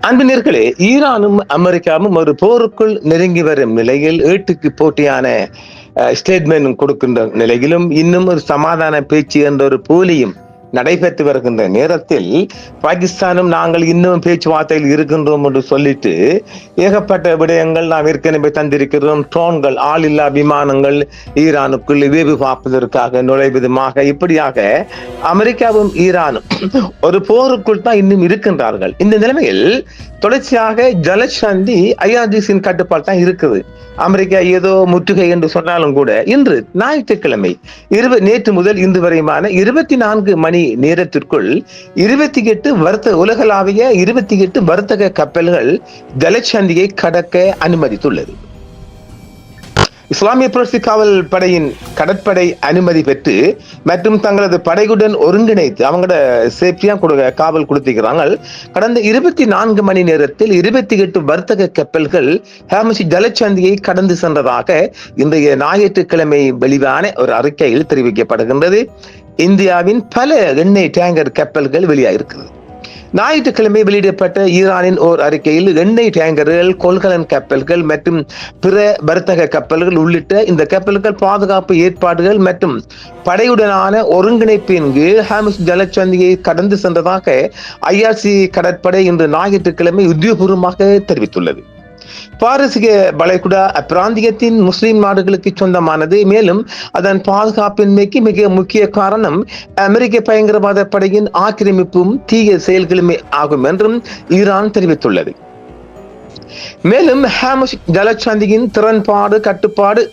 அன்பினர்களே, ஈரானும் அமெரிக்காவும் ஒரு போருக்குள் நெருங்கி வரும் நிலையில் ஏட்டுக்கு போட்டியான ஸ்டேட்மெண்ட் கொடுக்கின்ற நிலையிலும் இன்னும் ஒரு சமாதான பேச்சு என்ற ஒரு போலியும் நடைபெற்று வருகின்ற நேரத்தில் பாகிஸ்தானும் நாங்கள் இன்னும் பேச்சுவார்த்தையில் இருக்கின்றோம் என்று சொல்லிட்டு ஏகப்பட்ட விடயங்கள் நாம் ஏற்கனவே தந்திருக்கிறோம். ட்ரோன்கள், ஆளில்லா விமானங்கள் ஈரானுக்குள் வேவு பார்ப்பதற்காக நுழைவதுமாக இப்படியாக அமெரிக்காவும் ஈரானும் ஒரு போருக்குள் தான் இன்னும் இருக்கின்றார்கள். இந்த நிலைமையில் தொடர்ச்சியாக ஜலசந்தி ஐஆர்ஜிசியின் கட்டுப்பாடு தான் இருக்குது. அமெரிக்கா ஏதோ முற்றுகை என்று சொன்னாலும் கூட இன்று ஞாயிற்றுக்கிழமை நேற்று முதல் இன்று வரையுமான 24 மணி நேரத்திற்குள் 28 உலகளாவிய 28 வர்த்தக கப்பல்கள் ஜலசந்தியை கடக்க அனுமதித்துள்ளது. இஸ்லாமிய புரட்சி காவல் படையின் கடற்படை அனுமதி பெற்று மற்றும் தங்களது படையுடன் ஒருங்கிணைத்து அவங்களோட சேஃப்டியா காவல் கொடுத்திருக்கிறாங்க. கடந்த 24 மணி நேரத்தில் 28 வர்த்தக கப்பல்கள் ஹார்முஸ் ஜலசந்தியை கடந்து சென்றதாக இன்றைய ஞாயிற்றுக்கிழமை வெளியான ஒரு அறிக்கையில் தெரிவிக்கப்படுகின்றது. இந்தியாவின் பல எண்ணெய் டேங்கர் கப்பல்கள் வெளியாகிருக்கிறது. ஞாயிற்றுக்கிழமை வெளியிடப்பட்ட ஈரானின் ஓர் அறிக்கையில் எண்ணெய் டேங்கர்கள், கொள்கலன் கப்பல்கள் மற்றும் பிற வர்த்தக கப்பல்கள் உள்ளிட்ட இந்த கப்பல்கள் பாதுகாப்பு ஏற்பாடுகள் மற்றும் படையுடனான ஒருங்கிணைப்பின் கீழ் ஹார்முஸ் ஜலசந்தியை கடந்து சென்றதாக ஐஆர்சி கடற்படை இன்று ஞாயிற்றுக்கிழமை உத்தியோகபூர்வமாக தெரிவித்துள்ளது. பாரசீக வளைகுடா அப்பிராந்தியத்தின் முஸ்லிம் நாடுகளுக்கு சொந்தமானது. மேலும் அதன் பாதுகாப்பின்மைக்கு மிக முக்கிய காரணம் அமெரிக்க பயங்கரவாத படையின் ஆக்கிரமிப்பும் தீய செயல்களுமே ஆகும் என்றும் ஈரான் தெரிவித்துள்ளது. மேலும் ஹார்முஸ் ஜலசந்தியின் திறன்பாடு, கட்டுப்பாடு,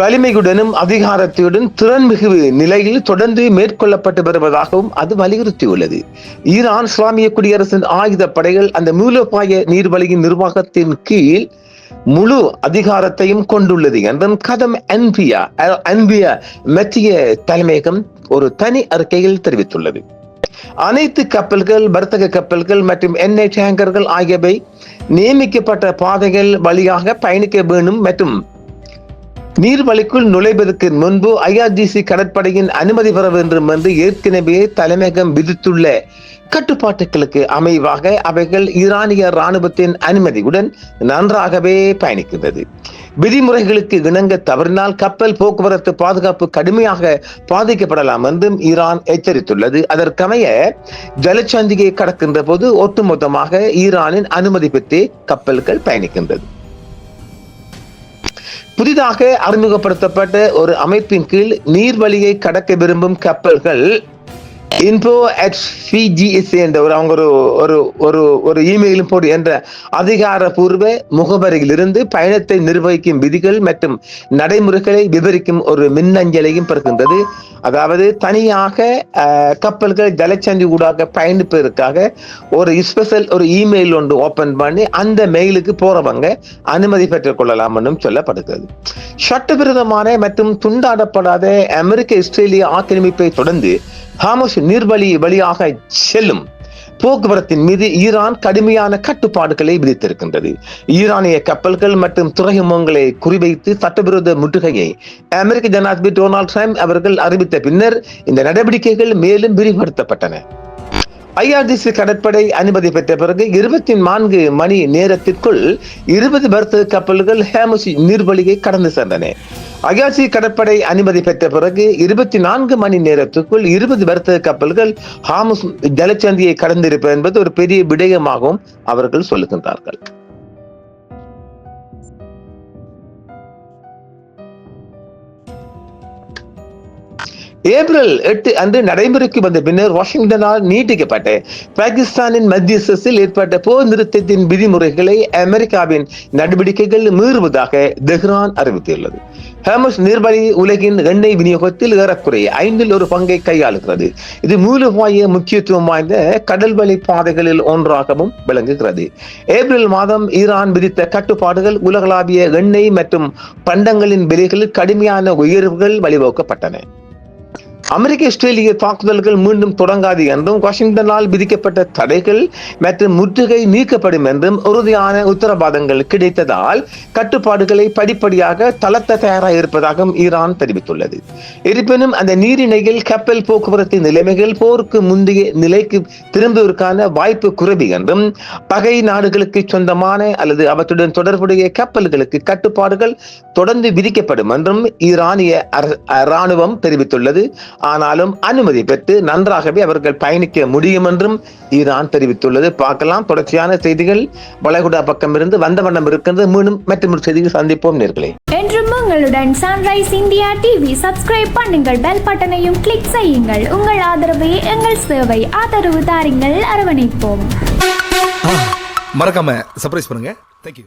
வலிமையுடனும் அதிகாரத்துடன் திறன்மிகு நிலையில் தொடர்ந்து மேற்கொள்ளப்பட்டு வருவதாகவும் அது வலியுறுத்தியுள்ளது. ஈரான் இஸ்லாமிய குடியரசின் ஆயுத படைகள் அந்த மூலோபாய நீர்வழியின் நிர்வாகத்தின் கீழ் முழு அதிகாரத்தையும் கொண்டுள்ளது என்றும் கதம் அன்பியா மத்திய தலைமையகம் ஒரு தனி அறிக்கையில் தெரிவித்துள்ளது. அனைத்து கப்பல்கள், வர்த்தக கப்பல்கள் மற்றும் எண்ணெய் டேங்கர்கள் ஆகியவை நியமிக்கப்பட்ட பாதைகள் வழியாக பயணிக்க வேண்டும் மற்றும் நீர்வழிக்குள் நுழைவதற்கு முன்பு ஐஆர்ஜிசி கடற்படையின் அனுமதி பெற வேண்டும் என்று ஏற்கனவே தலைமையகம் விதித்துள்ள கட்டுப்பாட்டுகளுக்கு அமைவாக அவைகள் ஈரானிய இராணுவத்தின் அனுமதியுடன் நன்றாகவே பயணிக்கின்றது. விதிமுறைகளுக்கு இணங்க தவறினால் கப்பல் போக்குவரத்து பாதுகாப்பு கடுமையாக பாதிக்கப்படலாம் என்றும் ஈரான் எச்சரித்துள்ளது. அதற்கமைய ஜலசந்தியை கடக்கின்ற போது ஒட்டுமொத்தமாக ஈரானின் அனுமதி பெற்றே கப்பல்கள் பயணிக்கின்றது. புதிதாக அறிமுகப்படுத்தப்பட்ட ஒரு அமைப்பின் கீழ் நீர்வழியை கடக்க விரும்பும் கப்பல்கள் info@fgs என்ற ஒரு இமெயிலும் போடு என்ற அதிகாரப்பூர்வ முகவரியிலிருந்து பயணத்தை நிர்வகிக்கும் விதிகள் மற்றும் நடைமுறைகளை விவரிக்கும் ஒரு மின்னஞ்சலையும் பெறுகின்றது. அதாவது தனியாக கப்பல்கள் ஜலசந்தி ஊடாக பயணிப்பதற்காக ஒரு ஸ்பெஷல் ஒரு இமெயில் ஒன்று ஓபன் பண்ணி அந்த மெயிலுக்கு போறவங்க அனுமதி பெற்றுக் கொள்ளலாம் என்றும் சொல்லப்படுகிறது. சட்டவிரோதமான மற்றும் துண்டாடப்படாத அமெரிக்க இஸ்ரேலிய ஆக்கிரமிப்பை தொடர்ந்து ஹார்முஸ் நீர்வழி வழியாக செல்லும் போக்குவரத்தின் மீது ஈரான் கடுமையான கட்டுப்பாடுகளை விதித்திருக்கின்றது. ஈரானிய கப்பல்கள் மற்றும் துறைமுகங்களை குறிவைத்து சட்டவிரோத முற்றுகையை அமெரிக்க ஜனாதிபதி டொனால்ட் ட்ரம்ப் அவர்கள் அறிவித்த பின்னர் இந்த நடவடிக்கைகள் மேலும் விரிவுபடுத்தப்பட்டன. ஐஆர்ஜிசி கடற்படை அனுமதி பெற்ற பிறகு 24 மணி நேரத்திற்குள் 20 வர்த்தக கப்பல்கள் ஹார்முஸ் நீர்வழியை கடந்து சென்றன. ஐஆர்ஜிசி கடற்படை அனுமதி பெற்ற பிறகு 24 மணி நேரத்துக்குள் 20 வர்த்தக கப்பல்கள் ஹார்முஸ் ஜலசந்தியை கடந்திருப்பது என்பது ஒரு பெரிய விடயமாகவும் அவர்கள் சொல்லுகின்றார்கள். ஏப்ரல் 8 அன்று நடைமுறைக்கு வந்த பின்னர் வாஷிங்டனால் நீட்டிக்கப்பட்ட பாகிஸ்தானின் மத்தியஸ்தத்தில் ஏற்பட்ட போர் நிறுத்தத்தின் விதிமுறைகளை அமெரிக்காவின் நடவடிக்கைகள் மீறுவதாக தெஹ்ரான் அறிவித்துள்ளது. ஹார்முஸ் நீர்வழி உலகின் எண்ணெய் விநியோகத்தில் ஏறக்குறைய 1/5 பங்கை கையாளுகிறது. இது மூலோபாய முக்கியத்துவம் வாய்ந்த கடல்வழி பாதைகளில் ஒன்றாகவும் விளங்குகிறது. ஏப்ரல் மாதம் ஈரான் விதித்த கட்டுப்பாடுகள் உலகளாவிய எண்ணெய் மற்றும் பண்டங்களின் விலைகளில் கடுமையான உயர்வுகள் வழிவகுக்கப்பட்டன. அமெரிக்க இஸ்ரேலிய தாக்குதல்கள் மீண்டும் தொடங்காது என்றும் வாஷிங்டனால் விதிக்கப்பட்ட தடைகள் மற்றும் முற்றுகை நீக்கப்படும் என்றும் உறுதியான உத்தரவாதங்கள் கிடைத்ததால் கட்டுப்பாடுகளை படிப்படியாக தளர்த்த தயாராக இருப்பதாகவும் ஈரான் தெரிவித்துள்ளது. இருப்பினும் அந்த நீரிணையில் கப்பல் போக்குவரத்து நிலைமைகள் போருக்கு முந்தைய நிலைக்கு திரும்புவதற்கான வாய்ப்பு குறைவு என்றும் பகை நாடுகளுக்கு சொந்தமான அல்லது அவற்றுடன் தொடர்புடைய கப்பல்களுக்கு கட்டுப்பாடுகள் தொடர்ந்து விதிக்கப்படும் என்றும் ஈரானிய ராணுவம் தெரிவித்துள்ளது. ஆனாலும் அனுமதி பெற்று நன்றாகவே அவர்கள் பயணிக்க முடியும் என்றும் ஈரான் தெரிவித்துள்ளது. பார்க்கலாம், தொடர்ச்சியான செய்திகள் வளைகுடா பக்கம் இருந்து வந்த வண்ணம் இருக்கிறது. மீண்டும் மற்றொரு செய்திகள் சந்திப்போம் நேர்களே. என்றும் உங்களுடன் சன்ரைஸ் இந்தியா டிவி சப்ஸ்கிரைப் பண்ணுங்கள், பெல் பட்டனையும் கிளிக் செய்யுங்கள். உங்கள் ஆதரவே எங்கள் சேவை. ஆதரவு தாருங்கள், அரவணைப்போம். மறக்காம சர்ப்ரைஸ் பண்ணுங்க. தேங்க்யூ.